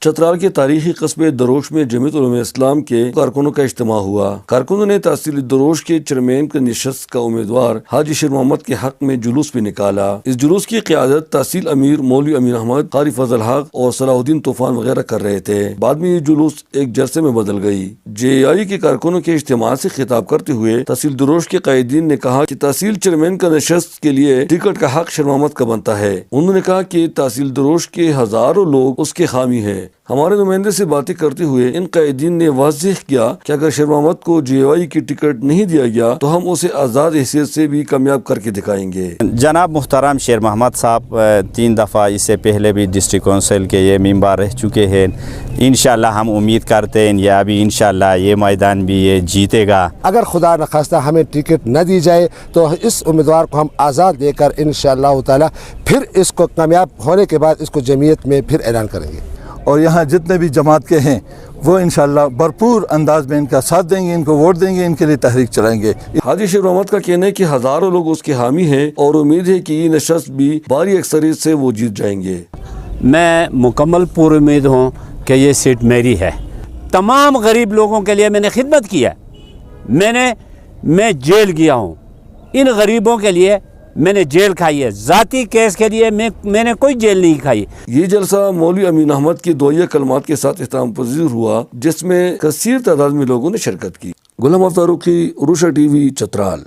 چترال کے تاریخی قصبے دروش میں جمعیت علماء اسلام کے کارکنوں کا اجتماع ہوا۔ کارکنوں نے تحصیل دروش کے چیئرمین کی نشست کا امیدوار حاجی شیر محمد کے حق میں جلوس بھی نکالا۔ اس جلوس کی قیادت تحصیل امیر مولوی امین احمد، قاری فضل حق اور صلاح الدین طوفان وغیرہ کر رہے تھے۔ بعد میں یہ جلوس ایک جلسے میں بدل گئی۔ JAI کے کارکنوں کے اجتماع سے خطاب کرتے ہوئے تحصیل دروش کے قائدین نے کہا کہ تحصیل چیئرمین کا نشست کے لیے ٹکٹ کا حق شیر محمد کا بنتا ہے۔ انہوں نے کہا کہ تحصیل دروش کے ہزاروں لوگ اس کے حامی ہیں۔ ہمارے نمائندے سے باتیں کرتے ہوئے ان قائدین نے واضح کیا کہ اگر شیر محمد کو JAI کی ٹکٹ نہیں دیا گیا تو ہم اسے آزاد حیثیت سے بھی کامیاب کر کے دکھائیں گے۔ جناب محترم شیر محمد صاحب 3 دفعہ اس سے پہلے بھی ڈسٹرکٹ کونسل کے یہ ممبر رہ چکے ہیں۔ انشاءاللہ ہم امید کرتے ہیں یا بھی انشاءاللہ یہ میدان بھی یہ جیتے گا۔ اگر خدا نخواستہ ہمیں ٹکٹ نہ دی جائے تو اس امیدوار کو ہم آزاد دے کر انشاءاللہ تعالی پھر اس کو کامیاب ہونے کے بعد اس کو جمعیت میں پھر اعلان کریں گے، اور یہاں جتنے بھی جماعت کے ہیں وہ انشاءاللہ بھرپور انداز میں ان کا ساتھ دیں گے، ان کو ووٹ دیں گے، ان کے لیے تحریک چلائیں گے۔ حاجی شیر محمد کا کہنا ہے کہ ہزاروں لوگ اس کے حامی ہیں اور امید ہے کہ یہ نشست بھی بھاری اکثریت سے وہ جیت جائیں گے۔ میں مکمل پر امید ہوں کہ یہ سیٹ میری ہے۔ تمام غریب لوگوں کے لیے میں نے خدمت کی ہے۔ میں جیل گیا ہوں، ان غریبوں کے لیے میں نے جیل کھائی ہے، ذاتی کیس کے لیے میں نے کوئی جیل نہیں کھائی۔ یہ جلسہ مولوی امین احمد کی دعائیہ کلمات کے ساتھ اختتام پذیر ہوا، جس میں کثیر تعداد میں لوگوں نے شرکت کی۔ غلام فاروقی، عروشہ TV، چترال۔